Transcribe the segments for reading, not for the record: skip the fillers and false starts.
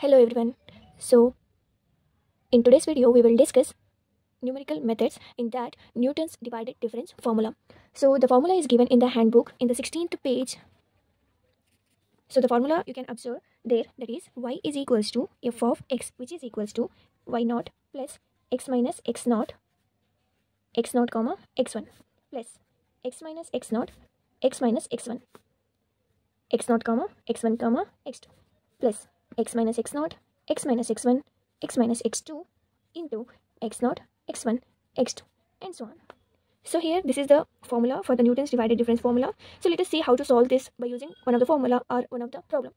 Hello everyone. So in today's video we will discuss numerical methods in that Newton's divided difference formula. So the formula is given in the handbook in the 16th page. So the formula you can observe there, that is y is equals to f of x, which is equals to y naught plus x minus x naught comma x1 plus x minus x naught x minus x1 x naught comma x1 comma x2 plus x minus x naught x minus x1 x minus x2 into x naught x1 x2 and so on. So here this is the formula for the Newton's divided difference formula. So let us see how to solve this by using one of the formula or one of the problem.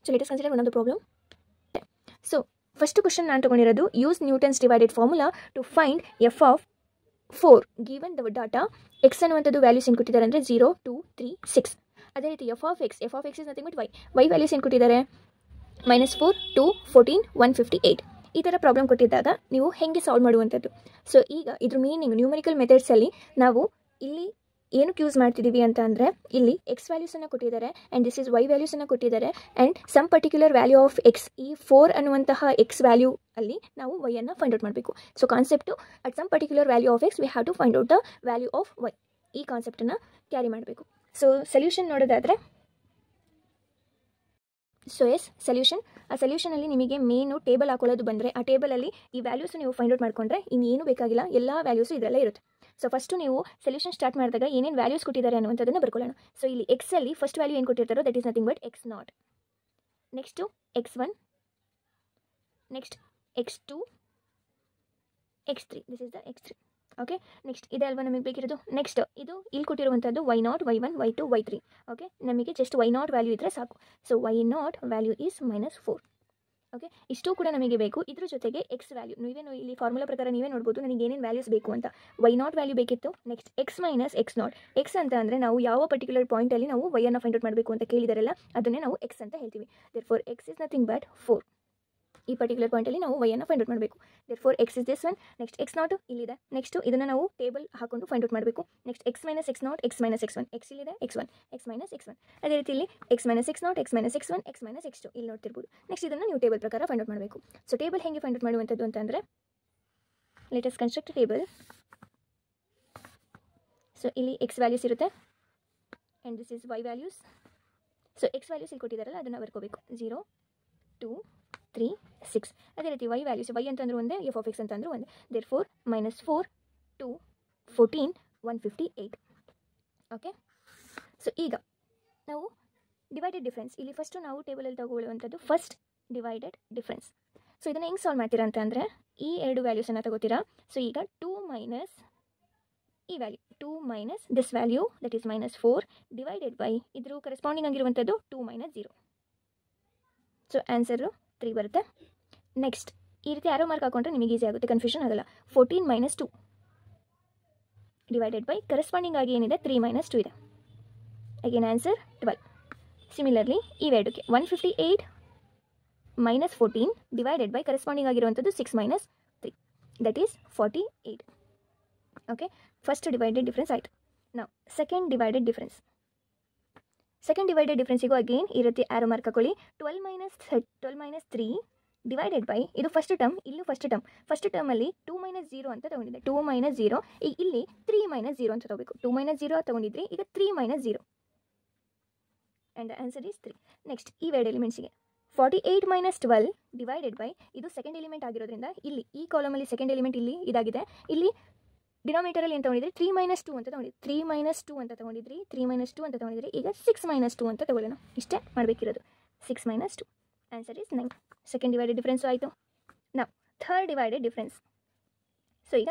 So let us consider one of the problem. So first question ನಾನು ತಗೊಂಡಿರೋದು use Newton's divided formula to find f of 4 given the data x ಅನ್ನುವಂಥದ್ದು values ಏನು ಕೊಟ್ಟಿದ್ದಾರೆ ಅಂದರೆ 0 2 3 6. ಅದೇ ರೀತಿ f of x is nothing but y values ಏನು ಕೊಟ್ಟಿದ್ದಾರೆ -4 2 14 158. ಈ ಥರ ಪ್ರಾಬ್ಲಮ್ ಕೊಟ್ಟಿದ್ದಾಗ ನೀವು ಹೇಗೆ ಸಾಲ್ವ್ ಮಾಡುವಂಥದ್ದು. ಸೊ ಈಗ ಇದ್ರ ಮೀನಿಂಗ್ ನ್ಯೂಮರಿಕಲ್ ಮೆಥಡ್ಸಲ್ಲಿ ನಾವು ಇಲ್ಲಿ ಏನಕ್ಕೆ ಯೂಸ್ ಮಾಡ್ತಿದ್ದೀವಿ ಅಂತ ಅಂದರೆ ಇಲ್ಲಿ ಎಕ್ಸ್ ವ್ಯಾಲ್ಯೂಸನ್ನು ಕೊಟ್ಟಿದ್ದಾರೆ ಆ್ಯಂಡ್ ದಿಸ್ ಇಸ್ ವೈ ವ್ಯಾಲ್ಯೂಸನ್ನು ಕೊಟ್ಟಿದ್ದಾರೆ and some particular value of X, ಈ 4 ಅನ್ನುವಂತಹ ಎಕ್ಸ್ ವ್ಯಾಲ್ಯೂ ಅಲ್ಲಿ ನಾವು ವೈಯನ್ನು ಫೈಂಡ್ ಔಟ್ ಮಾಡಬೇಕು. So concept at some particular value of X we have to find out the value of Y. ಈ ಕಾನ್ಸೆಪ್ಟನ್ನು ಕ್ಯಾರಿ ಮಾಡಬೇಕು. ಸೊ ಸೊಲ್ಯೂಷನ್ ನೋಡೋದಾದರೆ, ಸೊ ಸೊಲ್ಯೂಷನ್, ಆ ಸೊಲ್ಯೂಷನಲ್ಲಿ ನಿಮಗೆ ಮೇನು ಟೇಬಲ್ ಹಾಕೊಳ್ಳೋದು ಬಂದರೆ ಆ ಟೇಬಲಲ್ಲಿ ಈ ವ್ಯಾಲ್ಯೂಸು ನೀವು ಫೈಂಡ್ ಔಟ್ ಮಾಡ್ಕೊಂಡ್ರೆ ಇನ್ನೇನು ಬೇಕಾಗಿಲ್ಲ, ಎಲ್ಲ ವ್ಯಾಲ್ಯೂಸು ಇದರಲ್ಲೇ ಇರುತ್ತೆ. ಸೊ ಫಸ್ಟು ನೀವು ಸೊಲ್ಯೂಷನ್ ಸ್ಟಾರ್ಟ್ ಮಾಡಿದಾಗ ಏನೇನು ವ್ಯಾಲ್ಯೂಸ್ ಕೊಟ್ಟಿದ್ದಾರೆ ಅನ್ನುವಂಥದ್ದನ್ನು ಬರ್ಕೊಳ್ಳೋಣ. ಸೊ ಇಲ್ಲಿ ಎಕ್ಸಲ್ಲಿ ಫಸ್ಟ್ ವ್ಯಾಲ್ಯೂ ಏನು ಕೊಟ್ಟಿರ್ತಾರೋ that is nothing but x not, next x1, next x2, x3, this is the x3. Okay, next ಇದೆ ಅಲ್ವಾ ನಮಗೆ ಬೇಕಿರೋದು. ನೆಕ್ಸ್ಟ್ ಇದು ಇಲ್ಲಿ ಕೊಟ್ಟಿರುವಂಥದ್ದು y0 y1 y2 y3. Okay, ನಮಗೆ ಜಸ್ಟ್ y0 ವ್ಯಾಲ್ಯೂ ಇದ್ದರೆ ಸಾಕು. So y0 value is -4. Okay, ಇಷ್ಟು ಕೂಡ ನಮಗೆ ಬೇಕು. ಇದ್ರ ಜೊತೆಗೆ ಎಕ್ಸ್ ವ್ಯಾಲ್ಯೂ ನೀವೇನು ಇಲ್ಲಿ ಫಾರ್ಮುಲಾ ಪ್ರಕಾರ ನೀವೇ ನೋಡ್ಬೋದು ನನಗೆ ಏನೇನು ವ್ಯಾಲ್ಯೂಸ್ ಬೇಕು ಅಂತ. y0 ವ್ಯಾಲ್ಯೂ ಬೇಕಿತ್ತು. Next x minus x not, X ಅಂತ ಅಂದರೆ ನಾವು ಯಾವ ಪರ್ಟಿಕ್ಯುಲರ್ ಪಾಯಿಂಟಲ್ಲಿ ನಾವು ವೈಯನ್ನು ಫೈಂಡ್ ಔಟ್ ಮಾಡಬೇಕು ಅಂತ ಕೇಳಿದಾರಲ್ಲ ಅದನ್ನೇ ನಾವು ಎಕ್ಸ್ ಅಂತ ಹೇಳ್ತೀವಿ. Therefore X is nothing but 4. ಈ ಪರ್ಟಿಕ್ಯುಲರ್ ಪಾಯಿಂಟಲ್ಲಿ ನಾವು ವೈಯನ್ನು ಫೈಂಡ್ ಔಟ್ ಮಾಡಬೇಕು. Therefore X is this one. Next X naught ಇಲ್ಲಿದೆ. ನೆಕ್ಸ್ಟು ಇದನ್ನು ನಾವು ಟೇಬಲ್ ಹಾಕೊಂಡು ಫೈಂಡ್ ಔಟ್ ಮಾಡಬೇಕು. Next X minus X naught X minus X one, X ಇಲ್ಲಿದೆ x1 X minus X one. ಅದೇ ರೀತಿ ಇಲ್ಲಿ X minus X naught X minus X one X minus X two ಇಲ್ಲಿ ನೋಡ್ತಿರ್ಬೋದು. ನೆಕ್ಸ್ಟ್ ಇದನ್ನು ನೀವು ಟೇಬಲ್ ಪ್ರಕಾರ ಫೈಂಡ್ ಔಟ್ ಮಾಡಬೇಕು. ಸೊ ಟೇಬಲ್ ಹೇಗೆ ಫೈಂಡ್ ಔಟ್ ಮಾಡುವಂಥದ್ದು ಅಂತಂದರೆ, let us construct table. So ಇಲ್ಲಿ ಎಕ್ಸ್ ವ್ಯಾಲ್ಯೂಸ್ ಇರುತ್ತೆ and this is Y values. So X values ಇಲ್ಲಿ ಕೊಟ್ಟಿದ್ದಾರಲ್ಲ ಅದನ್ನು ಬರ್ಕೋಬೇಕು. 0 2 3 6. ಅದೇ ರೀತಿ ವೈ ವ್ಯಾಲ್ಯೂಸ್, ವೈ ಅಂತಂದ್ರೆ ಒಂದೇ, ಎಫ್ ಆಫ್ ಎಕ್ಸ್ ಅಂತಂದ್ರೆ ಒಂದೇ. ದೇರ್ಫೋರ್ -4 2 14 158. ಓಕೆ, ಸೊ ಈಗ ನಾವು ಡಿವೈಡೆಡ್ ಡಿಫ್ರೆನ್ಸ್ ಇಲ್ಲಿ ಫಸ್ಟು ನಾವು ಟೇಬಲಲ್ಲಿ ತಗೊಳ್ಳುವಂಥದ್ದು ಫಸ್ಟ್ ಡಿವೈಡೆಡ್ ಡಿಫ್ರೆನ್ಸ್. ಸೊ ಇದನ್ನು ಹೆಂಗೆ ಸಾಲ್ವ್ ಮಾಡ್ತೀರಾ ಅಂತ ಅಂದರೆ ಈ ಎರಡು ವ್ಯಾಲ್ಯೂಸನ್ನು ತಗೋತೀರಾ. ಸೊ ಈಗ 2 ಮೈನಸ್ ಈ value 2 minus this value that is -4 divided by ಇದ್ರ ಕರೆಸ್ಪಾಂಡಿಂಗ್ ಆಗಿರುವಂಥದ್ದು 2 ಮೈನಸ್ 0. ಸೊ ಆನ್ಸರು 3 ಬರುತ್ತೆ. ನೆಕ್ಸ್ಟ್ ಈ ರೀತಿ ಆರೋ ಮಾರ್ಕ್ ಹಾಕೊಂಡ್ರೆ ನಿಮಗೆ ಈಸಿ ಆಗುತ್ತೆ, ಕನ್ಫ್ಯೂಷನ್ ಆಗಲ್ಲ. 14 ಮೈನಸ್ 2 ಡಿವೈಡೆಡ್ ಬೈ ಕರೆಸ್ಪಾಂಡಿಂಗ್ ಆಗಿ ಏನಿದೆ 3 ಮೈನಸ್ 2 ಇದೆ. Again answer 12. ಸಿಮಿಲರ್ಲಿ ಇವೆರಡಕ್ಕೆ 158 ಮೈನಸ್ 14 ಡಿವೈಡೆಡ್ ಬೈ ಕರೆಸ್ಪಾಂಡಿಂಗ್ ಆಗಿರುವಂಥದ್ದು 6 minus 3 that is 48. Okay, first divided difference ಆಯಿತು. ನಾವು second divided difference, second divided ಡಿಫ್ರೆನ್ಸಿಗೂ ಅಗೇನ್ ಈ ರೀತಿ ಆರೋ ಮಾರ್ಕ್ ಹಾಕೊಳ್ಳಿ. 12 ಮೈನಸ್ 3 ಡಿವೈಡೆಡ್ ಬೈ ಇದು ಫಸ್ಟ್ ಟರ್ಮ್, ಇಲ್ಲೂ ಫಸ್ಟ್ ಟರ್ಮಲ್ಲಿ 2 ಮೈನಸ್ 0 ಅಂತ ತೊಗೊಂಡಿದ್ದೆ. 2 ಮೈನಸ್ 0 ಈಗ ಇಲ್ಲಿ 3 ಮೈನಸ್ 0 ಅಂತ ತೊಗೋಬೇಕು. 2 ಮೈನಸ್ 0 ತೊಗೊಂಡಿದ್ರಿ, ಈಗ 3 minus 0 and answer is 3. Next ಈ ಎರಡು ಎಲಿಮೆಂಟ್ಸಿಗೆ 48 ಮೈನಸ್ 12 ಡಿವೈಡೆಡ್ ಬೈ ಇದು ಸೆಕೆಂಡ್ ಎಲಿಮೆಂಟ್ ಆಗಿರೋದ್ರಿಂದ ಇಲ್ಲಿ ಈ ಕಾಲಮಲ್ಲಿ ಸೆಕೆಂಡ್ ಎಲಿಮೆಂಟ್ ಇಲ್ಲಿ ಇದಾಗಿದೆ. ಇಲ್ಲಿ ಡಿನಾಮಿನೇಟರಲ್ಲಿ ಏನು ತೊಗೊಂಡಿದ್ರಿ 3 ಮೈನಸ್ 2 ಅಂತ ತೊಗೊಂಡಿದ್ರಿ, 3 ಮೈನಸ್ 2 ಅಂತ ತೊಗೊಂಡಿದ್ರಿ, 3 ಮೈನಸ್ 2 ಅಂತ ತೊಗೊಂಡಿದ್ರಿ. ಈಗ 6 ಮೈನಸ್ 2 ಅಂತ ತೊಗೊಳ್ಳೋಣ. ಇಷ್ಟೇ ಮಾಡಬೇಕಿರೋದು. 6 minus 2 answer is 9. Second divided difference ಆಯಿತು. ನಾವು ಥರ್ಡ್ ಡಿವೈಡೆಡ್ ಡಿಫ್ರೆನ್ಸ್. ಸೊ ಈಗ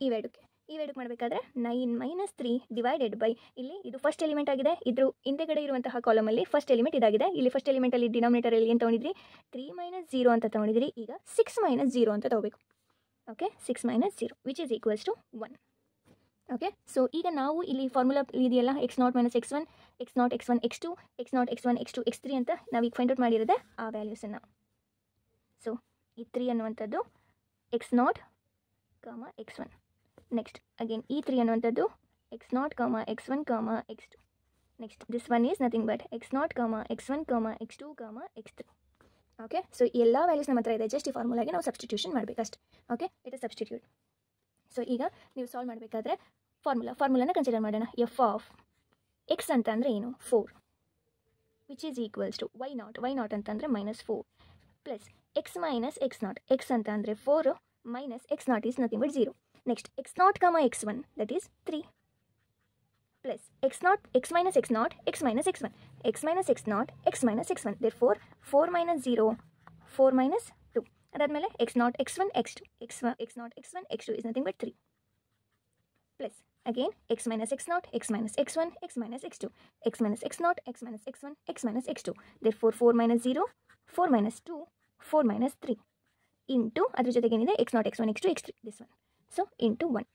ಇವೆರಡಕ್ಕೆ ಮಾಡಬೇಕಾದ್ರೆ 9 ಮೈನಸ್ 3 ಡಿವೈಡೆಡ್ ಬೈ ಇಲ್ಲಿ ಇದು ಫಸ್ಟ್ ಎಲಿಮೆಂಟ್ ಆಗಿದೆ, ಇದ್ರ ಹಿಂದೆಗಡೆ ಇರುವಂತಹ ಕಾಲಮಲ್ಲಿ ಫಸ್ಟ್ ಎಲಿಮೆಂಟ್ ಇದಾಗಿದೆ. ಇಲ್ಲಿ ಫಸ್ಟ್ ಎಲಿಮೆಂಟಲ್ಲಿ ಡಿನಾಮಿನೇಟರಲ್ಲಿ ಏನು ತೊಗೊಂಡಿದ್ರಿ 3 ಮೈನಸ್ 0 ಅಂತ ತೊಗೊಂಡಿದ್ರಿ. ಈಗ 6 ಮೈನಸ್ 0 ಅಂತ ತೊಗೋಬೇಕು. Okay, 6 minus 0 which is equals to 1. Okay, so ಈಗ ನಾವು ಇಲ್ಲಿ ಫಾರ್ಮುಲಾ ಇದೆಯಲ್ಲ x0 minus x1 x0 x1 x2 x0 x1 x2 x3 ಅಂತ ನಾವೀಗ ಫೈಂಡ್ ಔಟ್ ಮಾಡಿರೋದೆ ಆ ವ್ಯಾಲ್ಯೂಸನ್ನು. ಸೊ ಈ 3 ಅನ್ನುವಂಥದ್ದು x0 x1. ನೆಕ್ಸ್ಟ್ ಅಗೇನ್ ಈ 3 ಅನ್ನುವಂಥದ್ದು x0 x1 x2. Next, this one is nothing but x0, x1, x2, x3. Okay, so ಎಲ್ಲ values ನಮ್ಮ ಹತ್ರ ಇದೆ. ಜಸ್ಟ್ ಈ ಫಾರ್ಮುಲಾಗೆ ನಾವು ಸಬ್ಸ್ಟಿಟ್ಯೂಷನ್ ಮಾಡಬೇಕಷ್ಟೆ. Okay, it is substitute. So ಈಗ ನೀವು ಸಾಲ್ವ್ ಮಾಡಬೇಕಾದ್ರೆ ಫಾರ್ಮುಲಾನ ಕನ್ಸಿಡರ್ ಮಾಡೋಣ. ಎಫ್ ಆಫ್ ಎಕ್ಸ್ ಅಂತಂದರೆ ಏನು? 4, which is equals to y not ಅಂತಂದರೆ -4 plus X minus x0. X ಅಂತ ಅಂದರೆ 4 minus x0 is nothing but 0. Next x0, x1 that is 3 plus x0, x minus x0, x minus x1, x minus x0, x minus x1. Therefore, 4 minus 0, 4 minus 2. Adadmele x0, x1, x2, x0, x1, x2 is nothing but 3. Plus, again, x minus x0, x minus x1, x minus x2, x minus x0, x minus x1, x minus x2. Therefore, 4 minus 0, 4 minus 2, 4 minus 3. Into, adra jotege enide x0, x1, x2, x3, this one. So, into 1.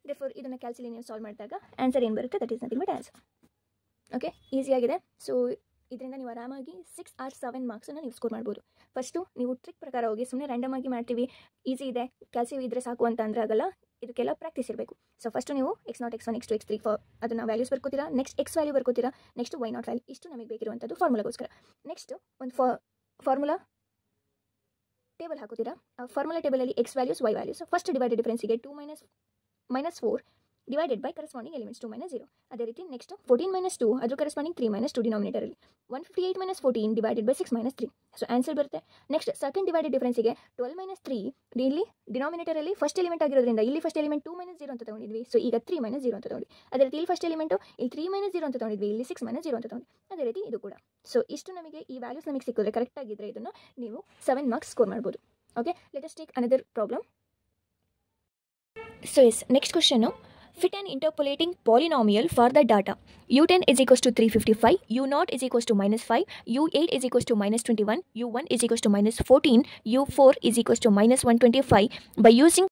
Therefore, ಇದನ್ನು ಕ್ಯಾಲ್ಸಿಲಿ ನೀವು solve ಮಾಡಿದಾಗ answer ಏನು ಬರುತ್ತೆ? That is nothing but answer. Okay, ಈಸಿಯಾಗಿದೆ. So ಇದರಿಂದ ನೀವು ಆರಾಮಾಗಿ 6 or 7 ಮಾರ್ಕ್ಸನ್ನು ನೀವು ಸ್ಕೋರ್ ಮಾಡ್ಬೋದು. ಫಸ್ಟು ನೀವು ಟ್ರಿಕ್ ಪ್ರಕಾರ ಹೋಗಿ, ಸುಮ್ಮನೆ ರ್ಯಾಂಡಮ್ ಆಗಿ ಮಾಡ್ತೀವಿ, ಈಸಿ ಇದೆ, ಕ್ಯಾಲ್ಸಿ ಇದ್ದರೆ ಸಾಕು ಅಂತ ಅಂದರೆ ಆಗಲ್ಲ. ಇದಕ್ಕೆಲ್ಲ ಪ್ರಾಕ್ಟೀಸ್ ಇರಬೇಕು. ಸೊ ಫಸ್ಟು ನೀವು x0, x1, x2, x3 ಅದನ್ನು ವ್ಯಾಲ್ಯೂಸ್ ಬರ್ಕೋತೀರಾ. ನೆಕ್ಸ್ಟ್ ಎಕ್ಸ್ ವ್ಯಾಲ್ಯೂ ಬರ್ಕೋತೀರಾ. Next y0 value. ಇಷ್ಟು ನಮಗೆ ಬೇಕಿರುವಂಥದ್ದು ಫಾರ್ಮುಲಾಗೋಸ್ಕರ. ನೆಕ್ಸ್ಟ್ ಒಂದು ಫಾರ್ಮುಲಾ ಟೇಬಲ್ ಹಾಕೋತೀರಾ. ಫಾರ್ಮುಲಾ ಟೇಬಲಲ್ಲಿ x values, y values. First divided ಡಿಫರೆನ್ಸಿಗೆ 2 minus 4 divided by corresponding elements 2 minus 0. ಅದೇ ರೀತಿ ನೆಕ್ಸ್ಟ್ 14 minus 2 ಅದ್ರ ಕರೆಸ್ಪಾಂಡಿಂಗ್ 3 minus 2 ಡಿನಾಮಿನೇಟರಲ್ಲಿ 158 minus 14 divided by 6 minus 3. So answer ಬರುತ್ತೆ. ನೆಕ್ಸ್ಟ್ ಸೆಕೆಂಡ್ ಡಿವೈಡೆಡ್ ಡಿಫರೆನ್ಸಿಗೆ 12 minus 3 ಇಲ್ಲಿ ಡಿನಾಮಿನೇಟರಲ್ಲಿ ಫಸ್ಟ್ ಎಲಿಮೆಂಟ್ ಆಗಿರೋದ್ರಿಂದ ಇಲ್ಲಿ ಫಸ್ಟ್ ಎಲಿಮೆಂಟ್ 2 minus 0 ಅಂತ ತೊಗೊಂಡಿದ್ವಿ. ಸೊ ಈಗ 3 minus 0 ಅಂತ ತೊಗೊಂಡು. ಅದೇ ರೀತಿ ಇಲ್ಲಿ ಫಸ್ಟ್ ಎಲಿಮೆಂಟು ಇಲ್ಲಿ 3 minus 0 ಅಂತ ತೊಗೊಂಡಿದ್ವಿ. ಇಲ್ಲಿ 6 minus 0 ಅಂತ ತೊಗೊಂಡು. ಅದೇ ರೀತಿ ಇದು ಕೂಡ. ಸೊ ಇಷ್ಟು ನಮಗೆ ಈ ವ್ಯಾಲ್ಯೂಸ್ ನಮಗೆ ಸಿಕ್ಕಿದ್ರೆ ಕರೆಕ್ಟ್ ಆಗಿದ್ದರೆ ಇದನ್ನು ನೀವು 7 ಮಾರ್ಕ್ಸ್ ಸ್ಕೋರ್ ಮಾಡ್ಬೋದು. Okay, let us take another problem. So yes, next question. Fit an interpolating polynomial for the data. U10 is equals to 355, U0 is equals to -5, U8 is equals to -21, U1 is equals to -14, U4 is equals to -125 by using